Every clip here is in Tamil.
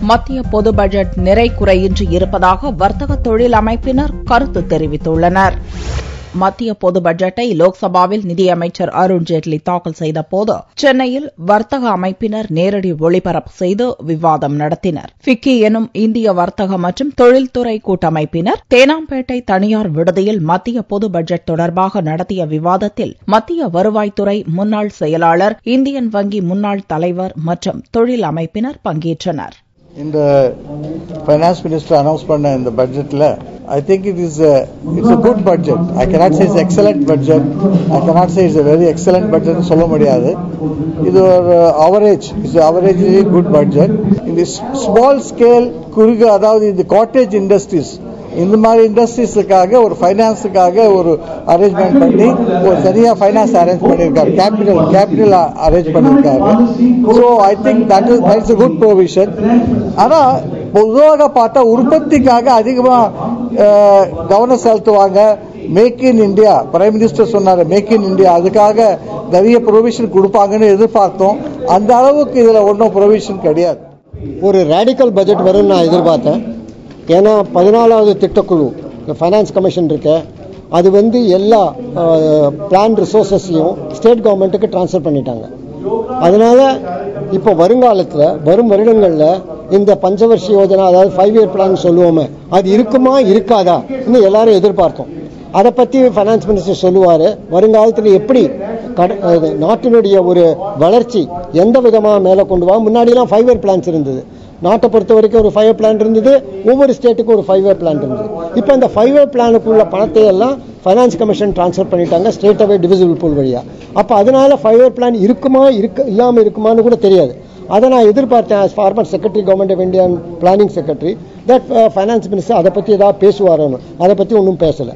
மத்திய பொது பட்ஜெட் நிறை குறையின்றி இருப்பதாக வர்த்தக தொழில் அமைப்பினர் கருத்து தெரிவித்துள்ளனர். மத்திய பொது பட்ஜெட்டை லோக்சபாவில் நிதியமைச்சர் அருண்ஜேட்லி தாக்கல் செய்தபோது சென்னையில் வர்த்தக அமைப்பினர் நேரடி ஒளிபரப்பு செய்து விவாதம் நடத்தினர். ஃபிக்கி எனும் இந்திய வர்த்தக மற்றும் தொழில்துறை கூட்டமைப்பினர் தேனாம்பேட்டை தனியார் விடுதியில் மத்திய பொது பட்ஜெட் தொடர்பாக நடத்திய விவாதத்தில் மத்திய வருவாய்த்துறை முன்னாள் செயலாளர், இந்தியன் வங்கி முன்னாள் தலைவர் மற்றும் தொழில் அமைப்பினர் பங்கேற்றனர். இந்த ஃபைனான்ஸ் மினிஸ்டர் அனௌன்ஸ் பண்ண இந்த பட்ஜெட்ல I think it's a good budget. I cannot say it's excellent budget. I cannot say it's a very excellent budget சொல்ல முடியாது. இது ஒரு average. It's averagely good budget. In this small scale குறுகு, அதாவது இந்த காட்டேஜ் இண்டஸ்ட்ரீஸ், இந்த மாதிரி இண்டஸ்ட்ரீஸுக்காக ஒரு ஃபைனான்ஸுக்காக ஒரு அரேஞ்ச்மெண்ட் பண்ணி ஒரு தனியாக ஃபைனான்ஸ் அரேஞ்ச் பண்ணியிருக்காரு, கேபிட்டல் அரேஞ்ச் பண்ணியிருக்காரு. So I think that is a good provision. ஆனால் பொதுவாக பார்த்தா உற்பத்திக்காக அதிகமாக கவனம் செலுத்துவாங்க. Make in India, prime minister சொன்னார் மேக் இன் இந்தியா, அதுக்காக நிறைய ப்ரொவிஷன் கொடுப்பாங்கன்னு எதிர்பார்த்தோம். அந்த அளவுக்கு இதில் ஒன்றும் ப்ரொவிஷன் கிடையாது. ஒரு ரேடிக்கல் பட்ஜெட் வரும்னு நான் எதிர்பார்த்தேன். ஏன்னா 14வது திட்டக்குழு ஃபைனான்ஸ் கமிஷன் இருக்கு, அது எல்லா பிளான் ரிசோர்ஸஸையும் ஸ்டேட் கவர்மெண்ட்டுக்கு டிரான்ஸ்ஃபர் பண்ணிட்டாங்க. அதனால இப்போ வருங்காலத்தில் வரும் வருடங்களில் இந்த பஞ்சவர்ஷ யோஜனா, அதாவது 5 இயர் பிளான் சொல்லுவோமே, அது இருக்குமா இருக்காதா இன்னும் எல்லாரும் எதிர்பார்த்தோம். அதை பற்றி ஃபைனான்ஸ் மினிஸ்டர் சொல்லுவார். வருங்காலத்தில் எப்படி நாட்டினுடைய ஒரு வளர்ச்சி எந்த விதமாக மேலே கொண்டு வா. முன்னாடிலாம் 5 இயர் பிளான்ஸ் இருந்தது. நாட்டை பொறுத்த வரைக்கும் ஒரு 5 இயர் பிளான் இருந்தது, ஒவ்வொரு ஸ்டேட்டுக்கும் ஒரு 5 இயர் பிளான் இருந்தது. இப்போ அந்த 5 இயர் பிளானுக்குள்ள பணத்தை எல்லாம் ஃபைனான்ஸ் கமிஷன் டிரான்ஸ்ஃபர் பண்ணிட்டாங்க ஸ்டேட் அவே டிவிசிபிள் பூல் வழியா. அப்போ அதனால 5 இயர் பிளான் இருக்குமா இல்லாமல் இருக்குமான்னு கூட தெரியாது. அதை நான் எதிர்பார்த்தேன். As former secretary government of India planning secretary, that finance minister அதை பற்றி ஏதாவது பேசுவாரோன்னு. அதை பற்றி ஒன்றும் பேசலை.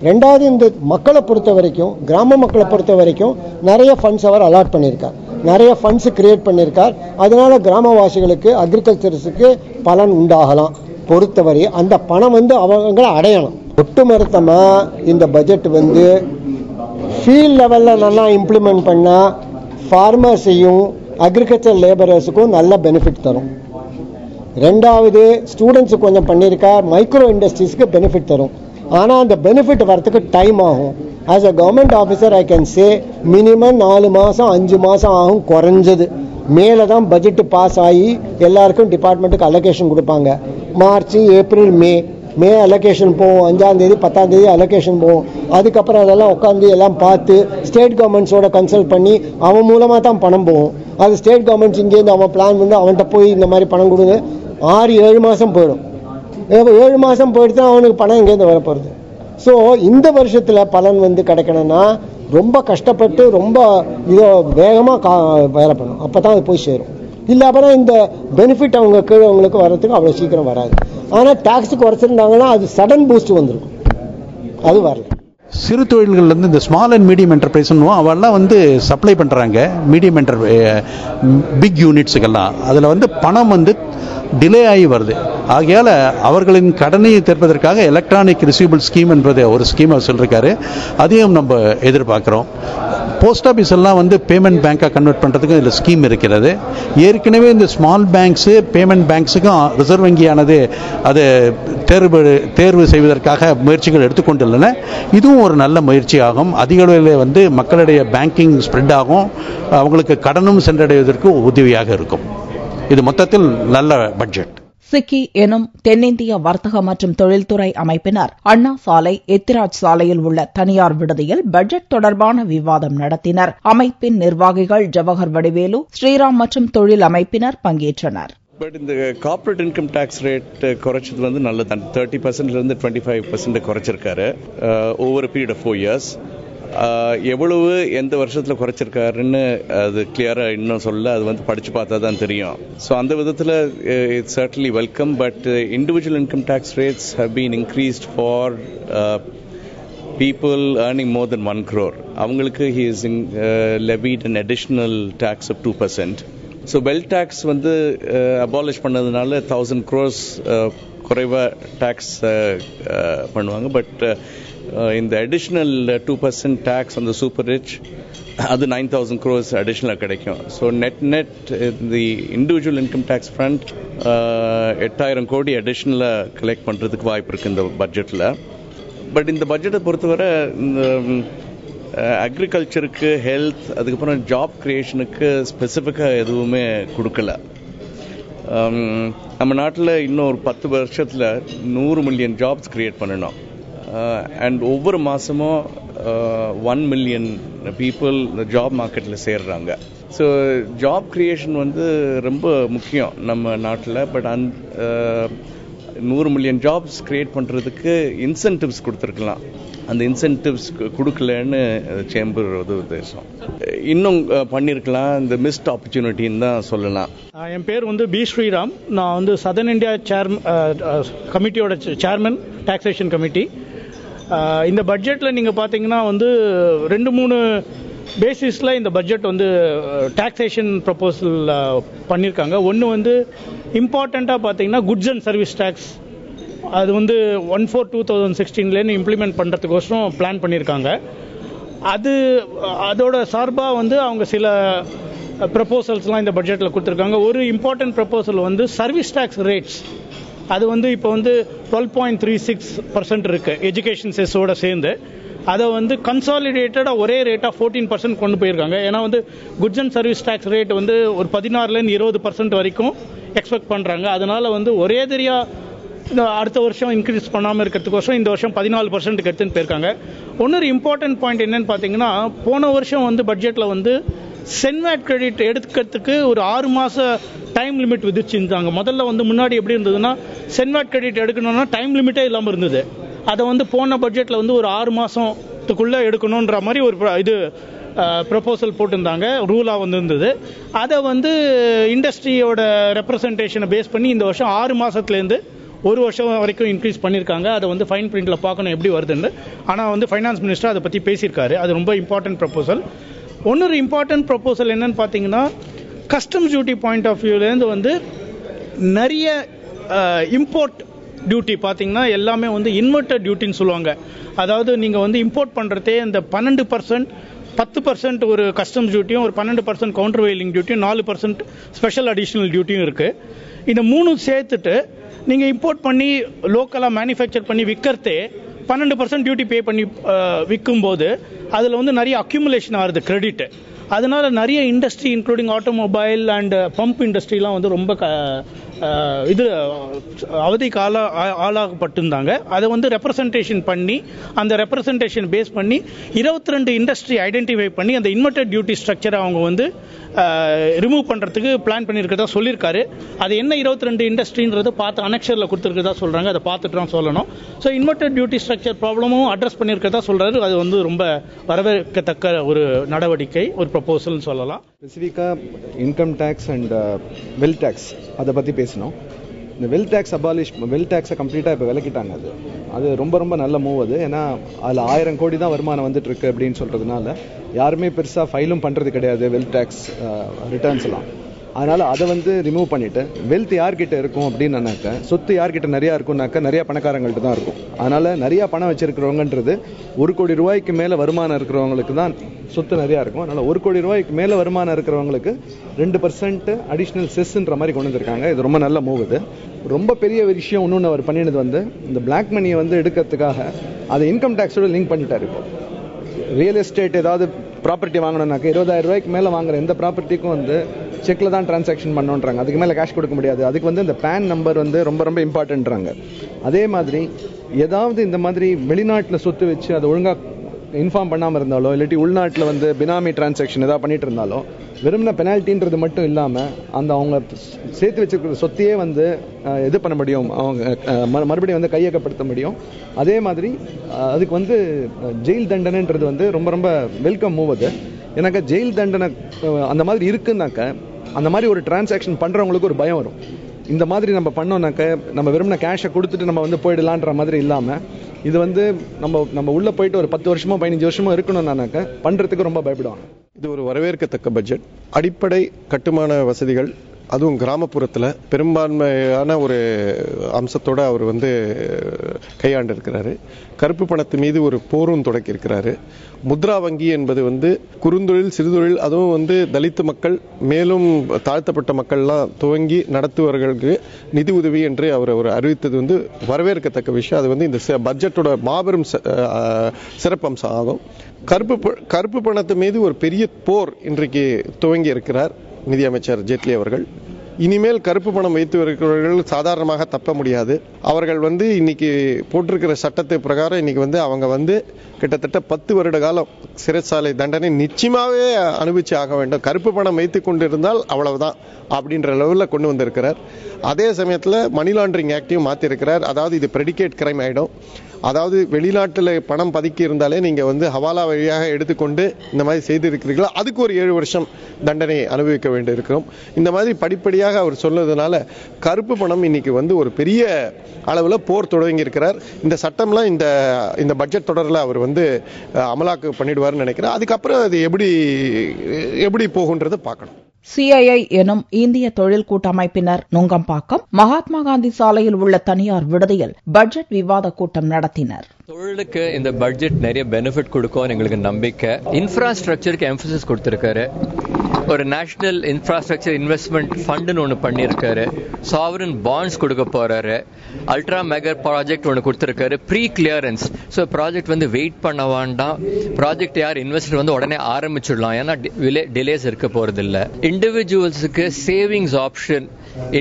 ரெண்டாவது, இந்த மக்களை பொறுத்த வரைக்கும், கிராம மக்களை பொறுத்த வரைக்கும் நிறைய ஃபண்ட்ஸ் அவர் அலாட் பண்ணியிருக்கார், நிறைய ஃபண்ட்ஸ் கிரியேட் பண்ணியிருக்கார். அதனால கிராமவாசிகளுக்கு, அக்ரிகல்ச்சர்ஸுக்கு பலன் உண்டாகலாம். பொறுத்தவரை அந்த பணம் அவங்களை அடையணும். ஒட்டுமொத்தமாக இந்த பட்ஜெட் ஃபீல்ட் லெவலில் நல்லா இம்ப்ளிமெண்ட் பண்ணால் ஃபார்மர்ஸையும் அக்ரிகல்ச்சர் லேபரர்ஸுக்கும் நல்ல பெனிஃபிட் தரும். ரெண்டாவது, ஸ்டூடெண்ட்ஸுக்கு கொஞ்சம் பண்ணியிருக்கார், மைக்ரோ இண்டஸ்ட்ரீஸ்க்கு பெனிஃபிட் தரும். ஆனால் அந்த பெனிஃபிட் வரத்துக்கு டைம் ஆகும். As a government officer I can say minimum 4 மாதம் 5 மாதம் ஆகும் குறைஞ்சது. மேலே தான் பட்ஜெட் பாஸ் ஆகி எல்லாருக்கும் டிபார்ட்மெண்ட்டுக்கு அலோகேஷன் கொடுப்பாங்க. மார்ச், ஏப்ரல், மே அலோகேஷன் போகும். 5ஆம் தேதி 10ஆம் தேதி அலோகேஷன் போகும். அதுக்கப்புறம் அதெல்லாம் உட்காந்து எல்லாம் பார்த்து ஸ்டேட் கவர்மெண்ட்ஸோட கன்சல்ட் பண்ணி அவன் மூலமாக தான் பணம் போகும். அது ஸ்டேட் கவர்மெண்ட்ஸ் இங்கேருந்து அவன் பிளான் பண்ணி அவன்கிட்ட போய் இந்த மாதிரி பணம் கொடுங்க. 6-7 மாதம் போயிடும். 7 மாதம் போயிட்டு தான் அவனுக்கு பணம் இங்கேருந்து வரப்போகிறது. ஸோ இந்த வருஷத்தில் பலன் கிடைக்கணும்னா ரொம்ப கஷ்டப்பட்டு ரொம்ப இதோ வேகமாக வேலை பண்ணணும். அப்போ தான் அது போய் சேரும். இல்லை அப்புறம் இந்த பெனிஃபிட் அவங்க கீழே அவங்களுக்கு வர்றதுக்கு அவ்வளோ சீக்கிரம் வராது. ஆனால் டேக்ஸ் குறைச்சிருந்தாங்கன்னா அது சடன் பூஸ்ட் வந்திருக்கும். அது வரல. சிறு தொழில்கள்லேருந்து இந்த ஸ்மால் அண்ட் மீடியம் என்டர்பிரைஸ்னுவோம், அவெல்லாம் சப்ளை பண்ணுறாங்க மீடியம் பிக் யூனிட்ஸுக்கெல்லாம். அதில் பணம் டிலே ஆகி வருது. ஆகையால் அவர்களின் கடனை தீர்ப்பதற்காக எலக்ட்ரானிக் ரிசீவபிள் ஸ்கீம் என்பது ஒரு ஸ்கீம் அவர் சொல்லியிருக்காரு. அதையும் நம்ம எதிர்பார்க்குறோம். போஸ்ட் ஆஃபீஸ் எல்லாம் பேமெண்ட் பேங்காக கன்வெர்ட் பண்ணுறதுக்கு இதில் ஸ்கீம் இருக்கிறது. ஏற்கனவே இந்த ஸ்மால் பேங்க்ஸு பேமெண்ட் பேங்க்ஸுக்கும் ரிசர்வ் வங்கியானது அது தேர்வு செய்வதற்காக முயற்சிகள் எடுத்துக்கொண்டுள்ளன. இதுவும் ஒரு நல்ல முயற்சி ஆகும். அதிக அளவில் மக்களுடைய பேங்கிங் ஸ்ப்ரெட் ஆகும். அவங்களுக்கு கடனும் சென்றடைவதற்கு உதவியாக இருக்கும். இது மொத்தத்தில் நல்ல பட்ஜெட். சிக்கி எனும் தென்னிந்திய வர்த்தக மற்றும் தொழில்துறை அமைப்பினர் அண்ணா சாலை, எத்திராஜ் சாலையில் உள்ள தனியார் விடுதியில் பட்ஜெட் தொடர்பான விவாதம் நடத்தினர். அமைப்பின் நிர்வாகிகள் ஜவஹர் வடிவேலு, ஸ்ரீராம் மற்றும் தொழில் அமைப்பினர் பங்கேற்றனர். பட் இந்த கார்ப்பரேட் இன்கம் டாக்ஸ் ரேட் குறைச்சது நல்லது. 30% 25% குறைச்சிருக்காரு ஓவர் பீரியட் ஆஃப் 4 years. எவ்வளவு எந்த வருஷத்தில் குறைச்சிருக்காருன்னு அது கிளியராக இன்னும் சொல்ல, அது படித்து பார்த்தா தான் தெரியும். ஸோ அந்த விதத்தில் it's certainly welcome. But individual income tax rates have been increased for people earning more than 1 crore. அவங்களுக்கு he is levied an additional tax of 2%. So wealth tax abolish பண்ணதுனால 1000 crores குறைவா tax பண்ணுவாங்க. But in the additional 2% tax on the super rich, அது 9,000 crores அடிஷ்னலாக கிடைக்கும். So net the individual income tax front 8,000 கோடி அடிஷ்னலாக கலெக்ட் பண்ணுறதுக்கு வாய்ப்பு இருக்குது இந்த பட்ஜெட்டில். பட் இந்த பட்ஜெட்டை பொறுத்தவரை இந்த அக்ரிகல்ச்சருக்கு, ஹெல்த், அதுக்கப்புறம் ஜாப் கிரியேஷனுக்கு ஸ்பெசிஃபிக்காக எதுவுமே கொடுக்கல. நம்ம நாட்டில் இன்னும் ஒரு 10 வருஷத்தில் 100 மில்லியன் ஜாப்ஸ் கிரியேட் பண்ணணும். அண்ட் ஒவ்வொரு மாதமும் 1 மில்லியன் பீப்புள் இந்த ஜாப் மார்க்கெட்டில் சேர்றாங்க. ஸோ ஜாப் கிரியேஷன் வந்து ரொம்ப முக்கியம் நம்ம நாட்டில். பட் 100 மில்லியன் ஜாப்ஸ் கிரியேட் பண்ணுறதுக்கு இன்சென்டிவ்ஸ் கொடுத்துருக்கலாம். அந்த இன்சென்டிவ்ஸ் கொடுக்கலன்னு சேம்பர் உத்தேசம். இன்னும் பண்ணியிருக்கலாம். இந்த மிஸ்ட் ஆப்பர்ச்சுனிட்டின்னு தான் சொல்லலாம். என் பேர் வந்து பி ஸ்ரீராம். நான் வந்து சதர்ன் இந்தியா கமிட்டியோட சேர்மன், டாக்ஸேஷன் கமிட்டி. இந்த பட்ஜெட்டில் நீங்கள் பார்த்தீங்கன்னா வந்து 2-3 பேசிஸில் இந்த பட்ஜெட் வந்து டாக்ஸேஷன் ப்ரப்போசல் பண்ணியிருக்காங்க. ஒன்று வந்து இம்பார்ட்டண்ட்டாக பார்த்தீங்கன்னா குட்ஸ் அண்ட் சர்வீஸ் டேக்ஸ், அது வந்து 1/4/2016 இம்ப்ளிமெண்ட் பண்ணுறதுக்கோசரம் பிளான் பண்ணியிருக்காங்க. அதோட சார்பாக வந்து அவங்க சில ப்ரப்போசல்ஸ்லாம் இந்த பட்ஜெட்டில் கொடுத்துருக்காங்க. ஒரு இம்பார்ட்டன்ட் ப்ரப்போசல் வந்து சர்வீஸ் டேக்ஸ் ரேட்ஸ், அது வந்து இப்போ வந்து 12.36% இருக்குது எஜுகேஷன் செஸ்ஸோட சேர்ந்து. அதை வந்து கன்சாலிடேட்டடாக ஒரே ரேட்டாக 14% கொண்டு போயிருக்காங்க. ஏன்னா வந்து goods and service tax rate வந்து ஒரு 16% 20% வரைக்கும் எக்ஸ்பெக்ட் பண்ணுறாங்க. அதனால் வந்து ஒரே தெரியாக அடுத்த வருஷம் இன்க்ரீஸ் பண்ணாமல் இருக்கிறதுக்கோசரம் இந்த வருஷம் 14% எடுத்துன்னு போயிருக்காங்க. இன்னொரு இம்பார்ட்டன்ட் பாயிண்ட் என்னன்னு பார்த்தீங்கன்னா, போன வருஷம் வந்து பட்ஜெட்டில் வந்து சென்வேட் கிரெடிட் எடுக்கிறதுக்கு ஒரு 6 மாத டைம் லிமிட் விதிச்சிருந்தாங்க. முதல்ல வந்து முன்னாடி எப்படி இருந்ததுன்னா, சென்வேட் கிரெடிட் எடுக்கணும்னா டைம் லிமிட்டே இல்லாமல் இருந்தது. அதை வந்து போன பட்ஜெட்டில் வந்து ஒரு 6 மாதத்துக்குள்ளே எடுக்கணுன்ற மாதிரி ஒரு ப்ரப்போசல் போட்டிருந்தாங்க, ரூலாக வந்துருந்தது. அதை வந்து இண்டஸ்ட்ரியோட ரெப்ரசன்டேஷனை பேஸ் பண்ணி இந்த வருஷம் 6 மாதத்துலேருந்து 1 வருஷம் வரைக்கும் இன்க்ரீஸ் பண்ணியிருக்காங்க. அதை வந்து ஃபைன் பிரிண்டில் பார்க்கணும் எப்படி வருதுன்னு. ஆனால் வந்து ஃபைனான்ஸ் மினிஸ்டர் அதை பற்றி பேசியிருக்காரு. அது ரொம்ப இம்பார்ட்டன்ட் ப்ரப்போசல். இன்னொரு இம்பார்ட்டன்ட் ப்ரப்போசல் என்னன்னு பார்த்தீங்கன்னா, கஸ்டம்ஸ் டியூட்டி பாயிண்ட் ஆஃப் வியூலேருந்து வந்து நிறைய இம்போர்ட் டியூட்டி பார்த்தீங்கன்னா எல்லாமே வந்து இன்வெர்டட் டியூட்டின்னு சொல்லுவாங்க. அதாவது நீங்கள் வந்து இம்போர்ட் பண்ணுறதே இந்த 12%, 10% ஒரு கஸ்டம்ஸ் டியூட்டியும், ஒரு 12% கவுண்டர் வெயிலிங் டியூட்டியும், 4% ஸ்பெஷல் அடிஷ்னல் டியூட்டியும் இருக்குது. இந்த 3 சேர்த்துட்டு நீங்கள் இம்போர்ட் பண்ணி லோக்கலாக மேனுஃபேக்சர் பண்ணி விற்கிறதே 12% டியூட்டி பே பண்ணி விற்கும்போது அதில் வந்து நிறைய அக்யூமுலேஷன் ஆகுது கிரெடிட். அதனால நிறைய industry including automobile and pump இண்டஸ்ட்ரிலாம் வந்து ரொம்ப இது அவதிக்கு ஆளாகப்பட்டிருந்தாங்க. அதை வந்து ரெப்ரசன்டேஷன் பண்ணி, அந்த ரெப்ரசன்டேஷன் பேஸ் பண்ணி 22 இண்டஸ்ட்ரி ஐடென்டிஃபை பண்ணி அந்த இன்வெர்டட் டியூட்டி ஸ்ட்ரக்சரை அவங்க வந்து ரிமூவ் பண்ணுறதுக்கு பிளான் பண்ணியிருக்கிறதா சொல்லியிருக்காரு. அது என்ன 22 இண்டஸ்ட்ரின்றது பார்த்து அனெக்ஷரில் கொடுத்துருக்கிறதா சொல்கிறாங்க. அதை பார்த்துட்டு தான் சொல்லணும். ஸோ இன்வெர்டட் டியூட்டி ஸ்ட்ரக்சர் ப்ராப்ளமும் அட்ரஸ் பண்ணியிருக்கிறதா சொல்கிறாரு. அது வந்து ரொம்ப வரவேற்கத்தக்க ஒரு நடவடிக்கை, ஒரு ப்ரப்போசல்னு சொல்லலாம். ஸ்பெசிஃபிக்காக income tax and wealth tax அதை பற்றி பேசணும். இந்த வெல்த் டேக்ஸை கம்ப்ளீட்டாக இப்போ விலக்கிட்டாங்க. அது ரொம்ப ரொம்ப நல்ல மூவ் அது. ஏன்னா அதில் 1000 கோடி தான் வருமானம் வந்துட்டு இருக்கு அப்படின்னு சொல்கிறதுனால யாருமே பெருசாக ஃபைலும் பண்ணுறது கிடையாது வெல்த் டேக்ஸ் ரிட்டர்ன்ஸ்லாம். அதனால் அதை வந்து ரிமூவ் பண்ணிவிட்டு வெல்த் யார்கிட்ட இருக்கும் அப்படின்னாக்க, சொத்து யார்கிட்ட நிறையா இருக்கும்னாக்கா நிறையா பணக்காரங்கள்ட்ட தான் இருக்கும். அதனால் நிறையா பணம் வச்சுருக்கிறவங்கன்றது 1 கோடி ரூபாய்க்கு மேலே வருமானம் இருக்கிறவங்களுக்கு தான் சொத்து நிறையா இருக்கும். அதனால் 1 கோடி ரூபாய்க்கு மேலே வருமானம் இருக்கிறவங்களுக்கு 2% அடிஷ்னல் செஸ்ன்ற மாதிரி கொண்டு வந்திருக்காங்க. இது ரொம்ப நல்ல மூவ். இது ரொம்ப பெரிய விஷயம். இன்னொன்று அவர் பண்ணினது வந்து இந்த பிளாக் மணியை வந்து எடுக்கிறதுக்காக அதை இன்கம் டேக்ஸோட லிங்க் பண்ணிட்டார். இப்போ ரியல் எஸ்டேட் ஏதாவது ப்ராப்பர்ட்டி வாங்கணும்னாக்க 20,000 ரூபாய்க்கு மேலே வாங்குற எந்த ப்ராப்பர்ட்டிக்கும் வந்து செக்கில் தான் டிரான்சாக்ஷன் பண்ணுன்றாங்க. அதுக்கு மேலே கேஷ் கொடுக்க முடியாது. அதுக்கு வந்து இந்த பேன் நம்பர் வந்து ரொம்ப ரொம்ப இம்பார்ட்டன்ட்றாங்க. அதே மாதிரி ஏதாவது இந்த மாதிரி வெளிநாட்டில் சொத்து வச்சு அதை ஒழுங்காக இன்ஃபார்ம் பண்ணாமல் இருந்தாலோ, இல்லாட்டி உள்நாட்டில் வந்து பினாமி டிரான்சாக்ஷன் ஏதாவது பண்ணிட்டு இருந்தாலோ, வெறும்னா பெனால்ட்டின்றது மட்டும் இல்லாமல் அந்த அவங்க சேர்த்து வச்சிருக்கிற சொத்தையே வந்து இது பண்ண முடியும், அவங்க மறுபடியும் வந்து கையகப்படுத்த முடியும். அதே மாதிரி அதுக்கு வந்து ஜெயில் தண்டனைன்றது வந்து ரொம்ப ரொம்ப வெல்கம் மூவ். அது எனக்கு ஜெயில் தண்டனை அந்த மாதிரி இருக்குன்னாக்க அந்த மாதிரி ஒரு டிரான்சாக்ஷன் பண்ணுறவங்களுக்கு ஒரு பயம் வரும். இந்த மாதிரி நம்ம பண்ணோம்னாக்க நம்ம வெறும்னா கேஷை கொடுத்துட்டு நம்ம வந்து போயிடலான்ற மாதிரி இல்லாமல் இது வந்து நம்ம உள்ளே போயிட்டு ஒரு 10 வருஷமோ 15 வருஷமோ இருக்கணும்னாக்க பண்ணுறதுக்கு ரொம்ப பயப்படுவாங்க. இது ஒரு வரவேற்கத்தக்க பட்ஜெட். அடிப்படை கட்டுமான வசதிகள் அதுவும் கிராமப்புறத்தில் பெரும்பான்மையான ஒரு அம்சத்தோடு அவர் கையாண்டு இருக்கிறாரு. கருப்பு பணத்து மீது ஒரு போரும் தொடக்கி இருக்கிறாரு. முத்ரா வங்கி என்பது குறுந்தொழில், சிறுதொழில், அதுவும் தலித்து மக்கள், மேலும் தாழ்த்தப்பட்ட மக்கள்லாம் துவங்கி நடத்துவர்களுக்கு நிதி உதவி என்று அவர் அறிவித்தது வரவேற்கத்தக்க விஷயம். அது இந்த பட்ஜெட்டோட மாபெரும் சிறப்பம்சம் ஆகும். கருப்பு பணத்து மீது ஒரு பெரிய போர் இன்றைக்கு துவங்கி இருக்கிறார் நிதியமைச்சர் ஜேட்லி அவர்கள். இனிமேல் கருப்பு பணம் வைத்து இருக்கிறவர்கள் சாதாரணமாக தப்ப முடியாது. அவர்கள் இன்னைக்கு போட்டிருக்கிற சட்டத்தை பிரகாரம் இன்னைக்கு அவங்க கிட்டத்தட்ட 10 வருட காலம் சிறைச்சாலை தண்டனை நிச்சயமாகவே அனுபவிச்சு ஆக வேண்டும். கருப்பு பணம் வைத்துக் கொண்டிருந்தால் அவ்வளவுதான் அப்படின்ற லெவலில் கொண்டு வந்திருக்கிறார். அதே சமயத்தில் மணி லாண்டரிங் ஆக்டையும் மாற்றிருக்கிறார். அதாவது இது பிரெடிகேட் கிரைம் ஆகிடும். அதாவது வெளிநாட்டில் பணம் பதுக்கி இருந்தாலே நீங்கள் ஹவாலா வழியாக எடுத்துக்கொண்டு இந்த மாதிரி செய்திருக்கிறீர்களா, அதுக்கு ஒரு 7 வருஷம் தண்டனை அனுபவிக்க வேண்டியிருக்கிறோம். இந்த மாதிரி படிப்படியாக அவர் சொன்னதுனால கருப்பு பணம் இன்னைக்கு ஒரு பெரிய அளவில் போர் தொடங்கி இருக்கிறார். இந்த சட்டம்லாம் இந்த பட்ஜெட் தொடரில் அவர் அமலாக்க பண்ணிடுவார்னு நினைக்கிறேன். அதுக்கப்புறம் அது எப்படி போகுன்றதை பார்க்கணும். சிஐஐ எனும் இந்திய தொழில் கூட்டமைப்பினர் நுங்கம்பாக்கம் மகாத்மா காந்தி சாலையில் உள்ள தனியார் விடுதியில் பட்ஜெட் விவாத கூட்டம் நடத்தினர். தொழிலுக்கு இந்த பட்ஜெட் நிறைய பெனிஃபிட் கொடுக்கும் எங்களுக்கு நம்பிக்கை. இன்ஃப்ராஸ்ட்ரக்சருக்கு எம்பசிஸ் கொடுத்திருக்காரு. ஒரு நேஷனல் இன்ஃப்ராஸ்ட்ரக்சர் இன்வெஸ்ட்மெண்ட் ஃபண்டுன்னு ஒன்று பண்ணியிருக்காரு. சாவரன் பாண்ட்ஸ் கொடுக்க போறாரு. அல்ட்ரா மெகா ப்ராஜெக்ட் ஒன்று கொடுத்திருக்காரு. Pre clearance. So project wait பண்ண வேண்டாம். ப்ராஜெக்ட் யார் இன்வெஸ்டர் உடனே ஆரம்பிச்சிடலாம். ஏன்னா டிலேஸ் இருக்க போறதில்ல. இண்டிவிஜுவல்ஸுக்கு சேவிங்ஸ் ஆப்ஷன்,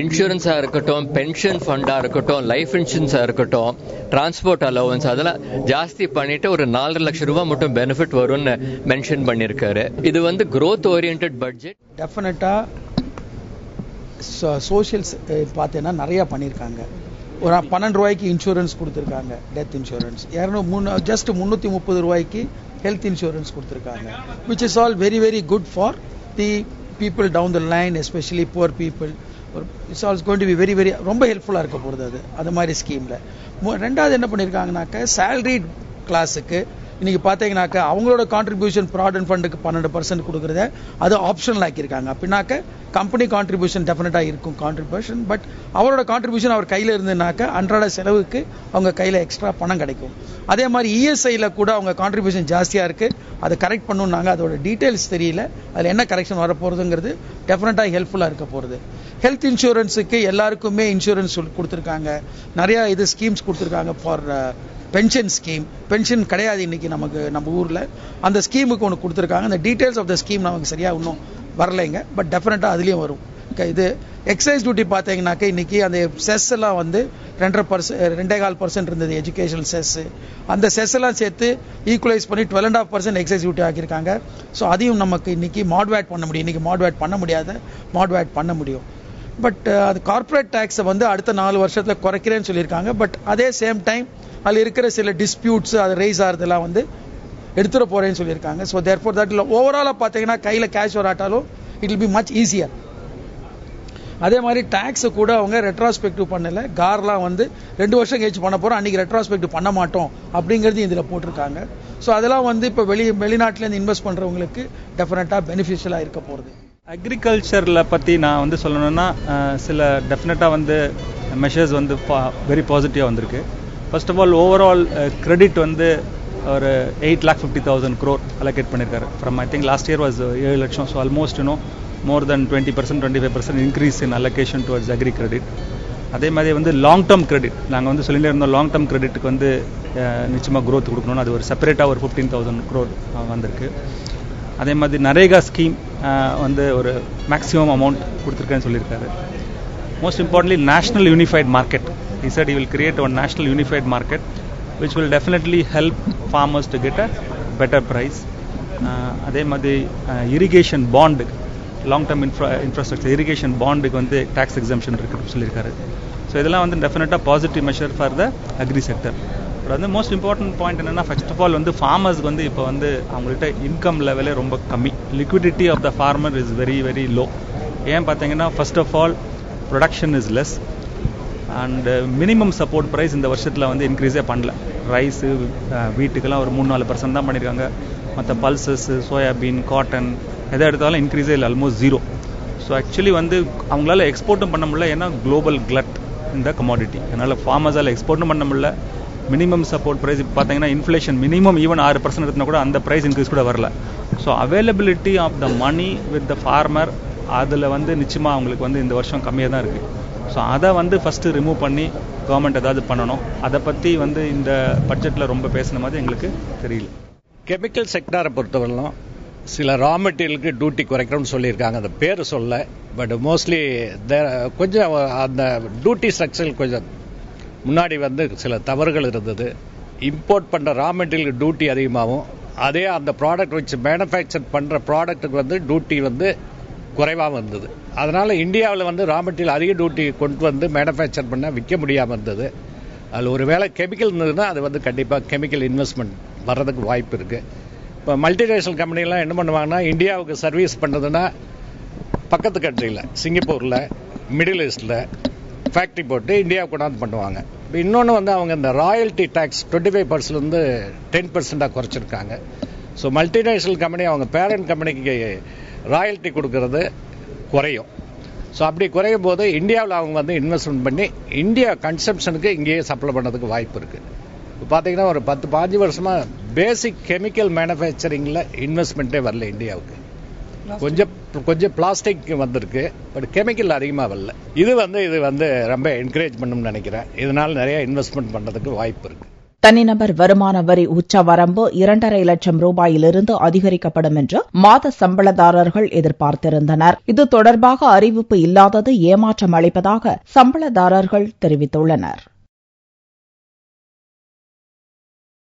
இன்சூரன்ஸா இருக்கட்டும், பென்ஷன் ஃபண்டா இருக்கட்டும், லைஃப் இன்சூரன்ஸா இருக்கட்டும், டிரான்ஸ்போர்ட் அலோவன்ஸ், அதெல்லாம் ஜாஸ்தி பண்ணிட்டு ஒரு 4 லட்சம் ரூபாய் மட்டும் பெனிஃபிட் வரும்னு மென்ஷன் பண்ணிருக்காரு. இது growth oriented budget. டெஃபினட்டா சோஷியல்ஸ் பார்த்தீங்கன்னா நிறைய பண்ணியிருக்காங்க. ஒரு 12 ரூபாய்க்கு இன்சூரன்ஸ் கொடுத்துருக்காங்க, டெத் இன்சூரன்ஸ். ஜஸ்ட் 330 ரூபாய்க்கு ஹெல்த் இன்சூரன்ஸ் கொடுத்துருக்காங்க. Which is all very very good for the people down the line, especially poor people. It's also going to be very very ரொம்ப ஹெல்ப்ஃபுல்லாக இருக்க போகிறது அது மாதிரி ஸ்கீமில். ரெண்டாவது என்ன பண்ணியிருக்காங்கனாக்க சேலரிட் கிளாஸுக்கு இன்னைக்கு பார்த்தீங்கன்னாக்க அவங்களோட கான்ட்ரிபியூஷன் ப்ராவிடன்ட் ஃபண்டுக்கு 12% கொடுக்குறத அது ஆப்ஷனல் ஆக்கியிருக்காங்க. அப்படின்னாக்க கம்பெனி கான்ட்ரிபியூஷன் டெஃபினட்டாக இருக்கும் கான்ட்ரிபியூஷன். பட் அவரோட கான்ட்ரிபியூஷன் அவர் கையில் இருந்ததுனாக்க அன்றாட செலவுக்கு அவங்க கையில் எக்ஸ்ட்ரா பணம் கிடைக்கும். அதே மாதிரி இஎஸ்ஐயில் கூட அவங்க கான்ட்ரிபியூஷன் ஜாஸ்தியாக இருக்குது. அதை கரெக்ட் பண்ணணுன்னாங்க. அதோட டீட்டெயில்ஸ் தெரியல. அதில் என்ன கரெக்ஷன் வரப்போகிறதுங்கிறது டெஃபினட்டாக ஹெல்ப்ஃபுல்லாக இருக்க போகிறது. ஹெல்த் இன்சூரன்ஸுக்கு எல்லாருக்குமே இன்சூரன்ஸ் கொடுத்துருக்காங்க. நிறையா ஸ்கீம்ஸ் கொடுத்துருக்காங்க ஃபார் பென்ஷன் ஸ்கீம். பென்ஷன் கிடையாது இன்னைக்கு நம்ம ஊரில். அந்த ஸ்கீமுக்கு ஒன்று கொடுத்துருக்காங்க. அந்த டீட்டெயில்ஸ் ஆஃப் த ஸ்கீம் நமக்கு சரியாக இன்னும் வரலைங்க. பட் டெஃபினட்டாக அதுலேயும் வரும். இது எக்ஸைஸ் டியூட்டி பார்த்தீங்கன்னாக்க இன்னைக்கு அந்த செஸ் எல்லாம் 2.5% இருந்தது எஜுகேஷனல் செஸ். அந்த செஸ் எல்லாம் சேர்த்து ஈக்குவலைஸ் பண்ணி 12.5% எக்ஸைஸ் டியூட்டி ஆக்கியிருக்காங்க. ஸோ அதையும் நமக்கு இன்னைக்கு மாட்வேட் பண்ண முடியும். இன்னைக்கு மாட்வேட் பண்ண முடியாத மாட்வேட் பண்ண முடியும். பட் அது கார்பரேட் டேக்ஸை அடுத்த 4 வருஷத்தில் குறைக்கிறேன்னு சொல்லியிருக்காங்க. பட் அதே சேம் டைம் அதில் இருக்கிற சில டிஸ்பியூட்ஸ் அது ரைஸ் ஆகிறதுலாம் எடுத்துட போறேன்னு சொல்லியிருக்காங்க. ஸோ தேர்ஃபோர் தட் ஓவராலாக பார்த்தீங்கன்னா கையில் கேஷ் வராட்டாலும் it will be much easier. அதே மாதிரி டேக்ஸை கூட அவங்க ரெட்ராஸ்பெக்டிவ் பண்ணல. கார்லாம் 2 வருஷம் கழிச்சு பண்ண போகிறோம், அன்றைக்கி ரெட்ராஸ்பெக்டிவ் பண்ண மாட்டோம் அப்படிங்கிறது இதில் போட்டிருக்காங்க. ஸோ அதெல்லாம் இப்போ வெளிநாட்டிலேருந்து இன்வெஸ்ட் பண்ணுறவங்களுக்கு டெஃபினட்டாக பெனிஃபிஷியலாக இருக்க போகிறது. அக்ரிகல்ச்சரில் பற்றி நான் சொல்லணும்னா சில டெஃபினட்டாக மெஷர்ஸ் வெரி பாசிட்டிவாக வந்திருக்கு. First of all overall credit ஒரு 8,50,000 crore அலோகேட் பண்ணியிருக்காரு. From I think last year was 7 லட்சம். So almost more than 20%, 25% increase in allocation towards agri credit. அதே மாதிரி லாங் டேர்ம் கிரெடிட் நாங்கள் சொல்லிட்டே இருந்தோம். லாங் டேர்ம் கிரெடிட்டுக்கு நிச்சயமாக க்ரோத் கொடுக்கணும்னு அது ஒரு செப்பரேட்டாக ஒரு 15,000 crore வந்திருக்கு. அதே மாதிரி நரேகா ஸ்கீம் ஒரு மேக்ஸிமம் அமௌண்ட் கொடுத்துருக்கேன்னு சொல்லியிருக்காரு. Most importantly, national unified market. He said he will create a national unified market which will definitely help farmers to get a better price. அதே மாதிரி irrigation bond, long term infrastructure irrigation bond க்கு tax exemption இருக்குன்னு சொல்லியிருக்காரு. ஸோ இதெல்லாம் டெஃபினட்டாக positive measure for the agri sector. But most important point என்னன்னா, ஃபர்ஸ்ட் ஆஃப் ஆல் ஃபார்மர்ஸ்க்கு இப்போ அவங்கள்ட்ட இன்கம் லெவலே ரொம்ப கம்மி. Liquidity of the farmer is very very low. ஏன் பார்த்தீங்கன்னா, first of all production is less and minimum support price இந்த வருஷத்தில் இன்க்ரீஸே பண்ணல. ரைஸு வீட்டுக்கெல்லாம் ஒரு 3-4% தான் பண்ணியிருக்காங்க. மற்ற பல்சஸ், சோயாபீன், காட்டன் எதை எடுத்தாலும் இன்க்ரீஸே இல்லை, ஆல்மோஸ்ட் 0. ஸோ ஆக்சுவலி வந்து அவங்களால எக்ஸ்போர்ட்டும் பண்ண முடியல, ஏன்னா குளோபல் கிளட் இந்த கமாடிட்டி. அதனால் ஃபார்மர்ஸால் எக்ஸ்போர்ட்டும் பண்ண முடியல. மினிமம் சப்போர்ட் ப்ரைஸ் இப்போ பார்த்தீங்கன்னா இன்ஃப்ளேஷன் மினிமம் ஈவன் 6% இருந்தால் கூட அந்த ப்ரைஸ் இன்க்ரீஸ் கூட வரல. So availability of the money with the farmer அதில் வந்து நிச்சயமாக அவங்களுக்கு வந்து இந்த வருஷம் கம்மியாக தான் இருக்குது. ஸோ அதை வந்து ஃபஸ்ட்டு ரிமூவ் பண்ணி கவர்மெண்ட் ஏதாவது பண்ணணும். அதை பற்றி வந்து இந்த பட்ஜெட்டில் ரொம்ப பேசின மாதிரி எங்களுக்கு தெரியல. கெமிக்கல் செக்டாரை பொறுத்தவரையிலும் சில ரா மெட்டீரியலுக்கு டியூட்டி குறைக்கணும்னு சொல்லியிருக்காங்க. அந்த பேர் சொல்ல, பட் மோஸ்ட்லி கொஞ்சம் அந்த டியூட்டி ஸ்ட்ரக்சர் கொஞ்சம் முன்னாடி வந்து சில தவறுகள் இருந்தது. இம்போர்ட் பண்ணுற ரா மெட்டீரியலுக்கு டியூட்டி அதிகமாகவும், அதே அந்த ப்ராடக்ட் வச்சு மேனுஃபேக்சர் பண்ணுற ப்ராடக்ட்டுக்கு வந்து டியூட்டி வந்து குறைவாக இருந்தது. அதனால் இந்தியாவில் வந்து ரா மெட்டீரியல் அதிக டியூட்டி கொண்டு வந்து மேனுஃபேக்சர் பண்ண விற்க முடியாமல் இருந்தது. அதில் ஒரு வேளை கெமிக்கல் இருந்ததுன்னா அது வந்து கண்டிப்பாக கெமிக்கல் இன்வெஸ்ட்மெண்ட் வர்றதுக்கு வாய்ப்பு இருக்குது. இப்போ மல்டிநேஷனல் கம்பெனிலாம் என்ன பண்ணுவாங்கன்னா, இந்தியாவுக்கு சர்வீஸ் பண்ணுறதுன்னா பக்கத்து கண்ட்ரியில் சிங்கப்பூரில் மிடில் ஈஸ்டில் ஃபேக்ட்ரி போட்டு இந்தியாவுக்கு கொண்டாந்து பண்ணுவாங்க. இப்போ இன்னொன்று வந்து அவங்க இந்த ராயல்ட்டி டேக்ஸ் 25% 10% குறைச்சிருக்காங்க. ஸோ மல்டிநேஷனல் கம்பெனி அவங்க பேரண்ட் கம்பெனிக்கு ராயல்ட்டி கொடுக்கறது குறையும். ஸோ அப்படி குறையும் போது இந்தியாவில் அவங்க வந்து இன்வெஸ்ட்மெண்ட் பண்ணி இந்தியா கன்சம்ஷனுக்கு இங்கேயே சப்ளை பண்ணுறதுக்கு வாய்ப்பு இருக்குது. இப்போ பார்த்தீங்கன்னா ஒரு 10-15 வருஷமாக பேசிக் கெமிக்கல் மேனுஃபேக்சரிங்கில் இன்வெஸ்ட்மெண்ட்டே வரல இந்தியாவுக்கு. கொஞ்சம் பிளாஸ்டிக் வந்திருக்கு, பட் கெமிக்கல் அதிகமாக வரல. இது வந்து ரொம்ப என்கரேஜ் பண்ணணும்னு நினைக்கிறேன். இதனால் நிறைய இன்வெஸ்ட்மெண்ட் பண்ணுறதுக்கு வாய்ப்பு இருக்குது. தனிநபர் வருமான வரி உச்சவரம்பு 2.5 லட்சம் ரூபாயிலிருந்து அதிகரிக்கப்படும் என்று மாத சம்பளதாரர்கள் எதிர்பார்த்திருந்தனர். இது தொடர்பாக அறிவிப்பு இல்லாதது ஏமாற்றம் அளிப்பதாக சம்பளதாரர்கள் தெரிவித்துள்ளனர்.